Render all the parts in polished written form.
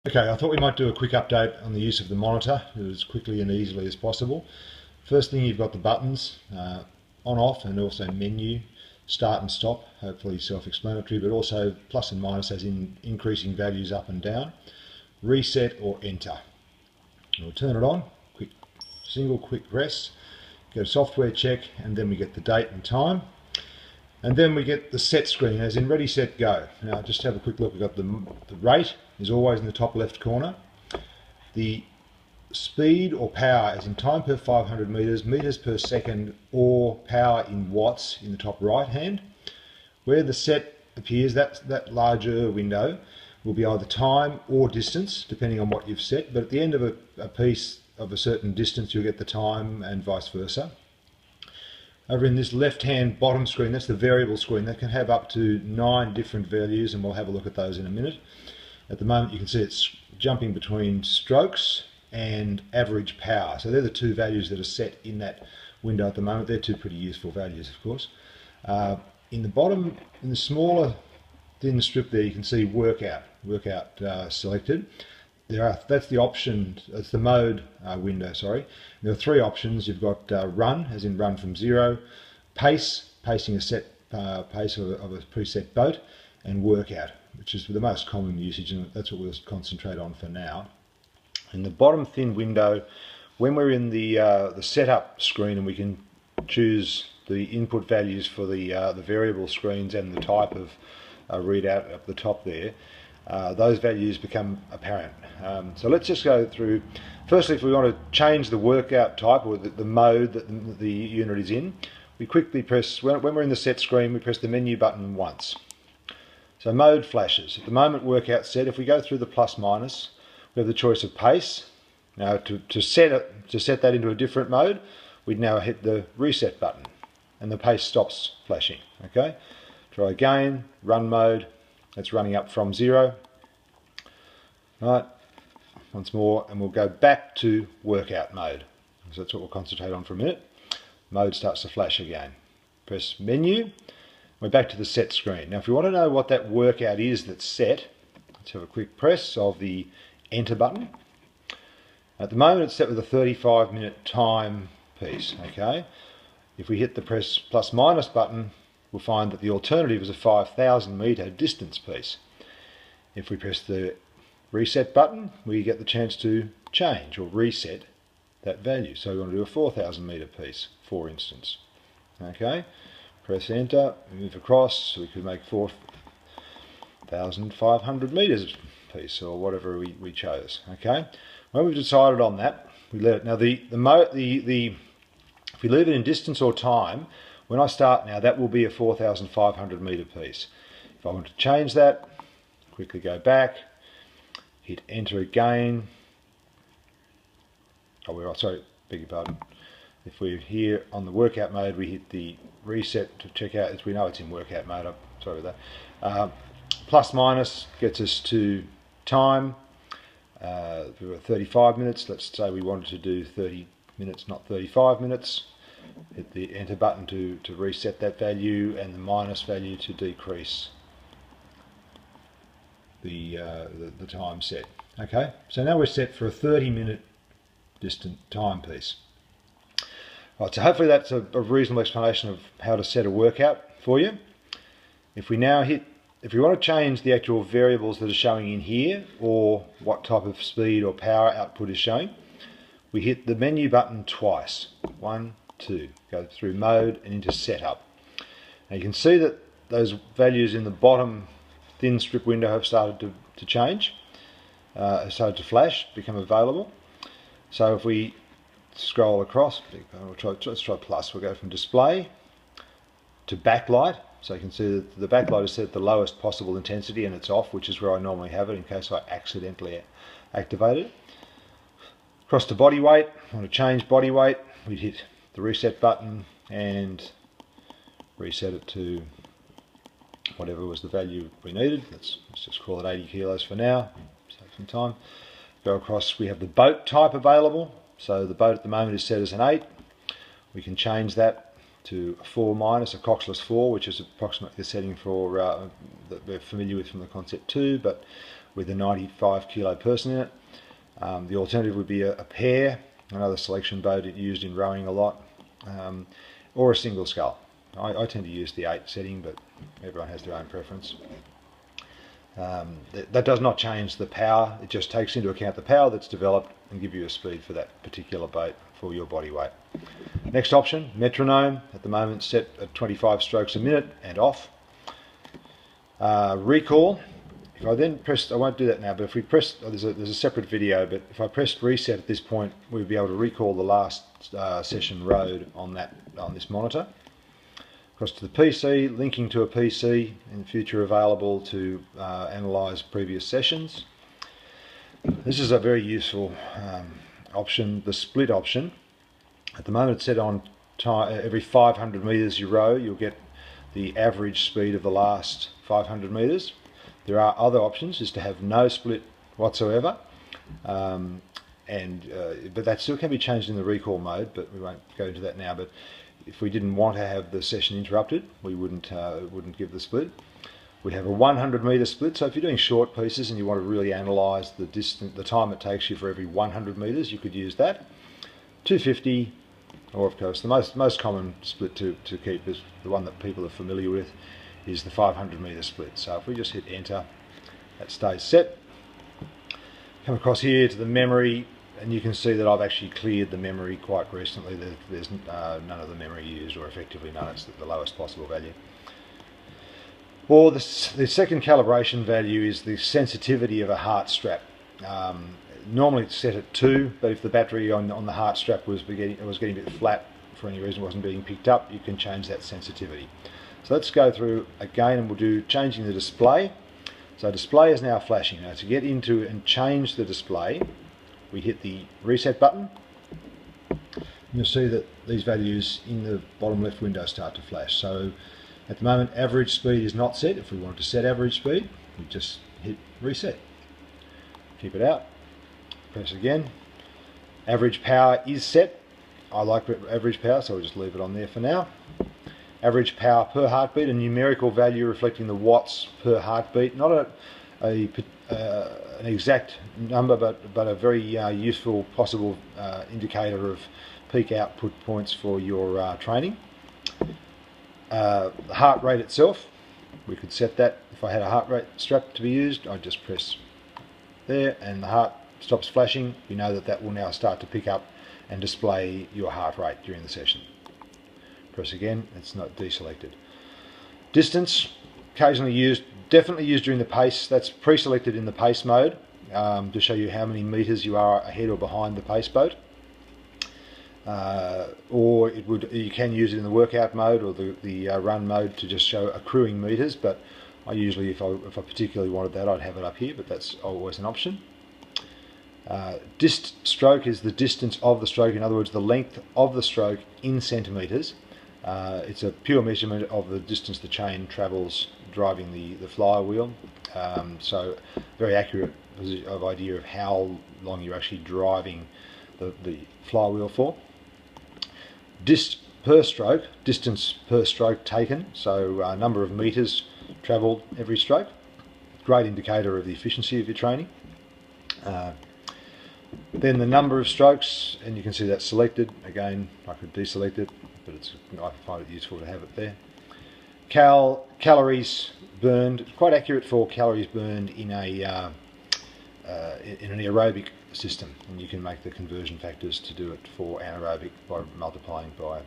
Okay, I thought we might do a quick update on the use of the monitor as quickly and easily as possible. First thing, you've got the buttons on, off, and also menu, start and stop, hopefully self-explanatory, but also plus and minus as in increasing values up and down, reset or enter. We'll turn it on, single quick press, get a software check, and then we get the date and time. And then we get the set screen, as in ready, set, go. Now just have a quick look. We've got the rate is always in the top left corner. The speed or power as in time per 500 meters, meters per second, or power in watts in the top right hand. Where the set appears, that larger window will be either time or distance, depending on what you've set. But at the end of a piece of a certain distance, you'll get the time and vice versa. Over in this left-hand bottom screen, that's the variable screen. That can have up to 9 different values, and we'll have a look at those in a minute. At the moment, you can see it's jumping between strokes and average power. So they're the two values that are set in that window at the moment. They're two pretty useful values, of course. In the bottom, in the smaller thin strip there, you can see workout selected. That's the option, it's the mode window, sorry. There are 3 options. You've got run, as in run from 0, pace, pacing a set pace of a preset boat, and workout, which is the most common usage, and that's what we'll concentrate on for now. In the bottom thin window, when we're in the setup screen and we can choose the input values for the variable screens and the type of readout at the top there, those values become apparent. So let's just go through. Firstly, if we want to change the workout type or the mode that the unit is in, we quickly press, when we're in the set screen, we press the menu button once. So mode flashes. At the moment, workout set. If we go through the plus minus, we have the choice of pace. Now to set that into a different mode, we'd now hit the reset button and the pace stops flashing. Okay, try again, run mode. It's running up from 0. Right, once more, and we'll go back to workout mode. So that's what we'll concentrate on for a minute. Mode starts to flash again. Press menu. We're back to the set screen. Now if you want to know what that workout is that's set, let's have a quick press of the enter button. At the moment it's set with a 35-minute time piece. Okay, if we hit the press plus minus button, we'll find that the alternative is a 5,000 meter distance piece. If we press the reset button, we get the chance to change or reset that value. So we want to do a 4,000 meter piece, for instance. Okay, press enter, move across, so we could make 4,500 meters piece or whatever we chose. Okay, when we've decided on that, we let it. Now if we leave it in distance or time, when I start now, that will be a 4,500 meter piece. If I want to change that, quickly go back, hit enter again. Oh, sorry, beg your pardon. If we're here on the workout mode, we hit the reset to check out, as we know it's in workout mode. I'm sorry about that. Plus minus gets us to time. We were 35 minutes. Let's say we wanted to do 30 minutes, not 35 minutes. Hit the enter button to reset that value, and the minus value to decrease the time set. Okay, so now we're set for a 30-minute distant timepiece. Right, so hopefully that's a reasonable explanation of how to set a workout for you. If we want to change the actual variables that are showing in here, or what type of speed or power output is showing, we hit the menu button twice. 1, 2, go through mode and into setup. Now you can see that those values in the bottom thin strip window have started to change, have started to flash, become available. So if we scroll across, let's try plus. We'll go from display to backlight. So you can see that the backlight is set at the lowest possible intensity and it's off, which is where I normally have it in case I accidentally activate it. Across to body weight. I want to change body weight. We'd hit the reset button and reset it to whatever was the value we needed. Let's just call it 80 kilos for now, save some time. Go across, we have the boat type available. So the boat at the moment is set as an 8. We can change that to a 4 minus, a coxless 4, which is approximately the setting for that we're familiar with from the Concept 2, but with a 95 kilo person in it. The alternative would be a pair, another selection boat used in rowing a lot, or a single scull. I tend to use the 8 setting, but everyone has their own preference. That does not change the power, it just takes into account the power that's developed and give you a speed for that particular boat for your body weight. Next option, metronome, at the moment set at 25 strokes a minute and off. Recall, if I then pressed, I won't do that now, but if we press, there's a separate video, but if I pressed reset at this point, we'd be able to recall the last session rowed on this monitor. Across to the PC, linking to a PC in the future available to analyse previous sessions. This is a very useful option, the split option. At the moment it's set on time, every 500 metres you row, you'll get the average speed of the last 500 metres. There are other options, is to have no split whatsoever, but that still can be changed in the recall mode, but we won't go into that now. But if we didn't want to have the session interrupted, we wouldn't give the split. We have a 100 metre split, so if you're doing short pieces and you want to really analyse the distance, the time it takes you for every 100 metres, you could use that. 250, or of course the most common split to keep is the one that people are familiar with, is the 500 metre split. So if we just hit enter, that stays set. Come across here to the memory, and you can see that I've actually cleared the memory quite recently. There's none of the memory used, or effectively none. It's the lowest possible value. Or the second calibration value is the sensitivity of a heart strap. Normally it's set at 2, but if the battery on the heart strap was getting a bit flat for any reason, wasn't being picked up, you can change that sensitivity. So let's go through again, and we'll do changing the display. So display is now flashing. Now to get into and change the display, we hit the reset button. You'll see that these values in the bottom left window start to flash. So at the moment average speed is not set. If we wanted to set average speed, we just hit reset. Keep it out, press again. Average power is set. I like average power, so we'll just leave it on there for now. Average power per heartbeat, a numerical value reflecting the watts per heartbeat, not an exact number, but a very useful possible indicator of peak output points for your training. The heart rate itself, we could set that. If I had a heart rate strap to be used, I'd just press there and the heart stops flashing. We know that that will now start to pick up and display your heart rate during the session. Press again, it's not deselected. Distance, occasionally used, definitely used during the pace. That's pre-selected in the pace mode to show you how many metres you are ahead or behind the pace boat. Or you can use it in the workout mode or the run mode to just show accruing metres, but I usually, if I particularly wanted that, I'd have it up here, but that's always an option. Dist stroke is the distance of the stroke, in other words the length of the stroke in centimetres. It's a pure measurement of the distance the chain travels driving the flywheel, so very accurate idea of how long you're actually driving the flywheel for. Dist per stroke, distance per stroke taken, so number of metres travelled every stroke. Great indicator of the efficiency of your training. Then the number of strokes, and you can see that's selected. Again, I could deselect it, but I find it useful to have it there. Calories burned, quite accurate for calories burned in an aerobic system, and you can make the conversion factors to do it for anaerobic by multiplying by,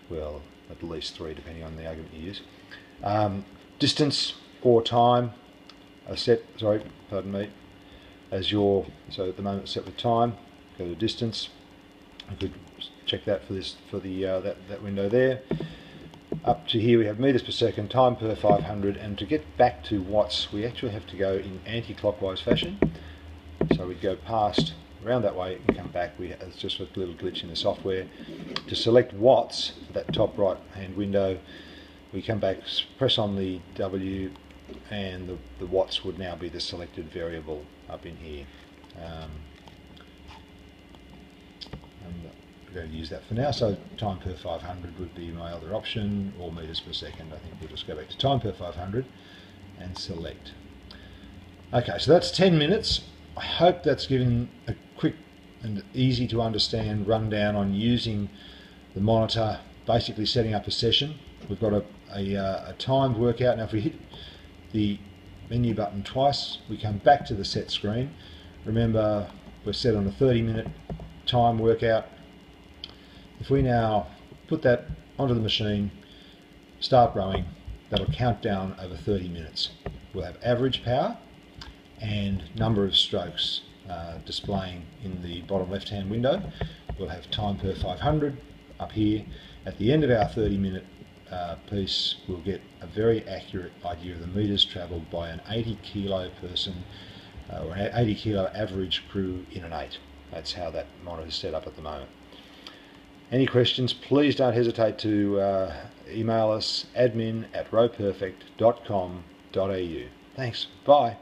well, at least 3 depending on the argument you use. Distance or time as at the moment it's set with time. Go to distance. I could check that for that window there. Up to here we have metres per second, time per 500, and to get back to watts we actually have to go in anti-clockwise fashion. So we'd go past, around that way and come back. It's just a little glitch in the software. To select watts for that top right hand window, we come back, press on the W, and the watts would now be the selected variable up in here. I'm going to use that for now, so time per 500 would be my other option, or metres per second. I think we'll just go back to time per 500 and select. Okay, so that's 10 minutes. I hope that's given a quick and easy to understand rundown on using the monitor, basically setting up a session. We've got a timed workout. Now if we hit the menu button twice, we come back to the set screen. Remember, we're set on a 30-minute time workout. If we now put that onto the machine, start rowing, that'll count down over 30 minutes. We'll have average power and number of strokes displaying in the bottom left-hand window. We'll have time per 500 up here. At the end of our 30-minute piece, we'll get a very accurate idea of the meters travelled by an 80 kilo person or an 80 kilo average crew in an 8. That's how that monitor is set up at the moment. Any questions, please don't hesitate to email us, admin@rowperfect.com.au. Thanks, bye.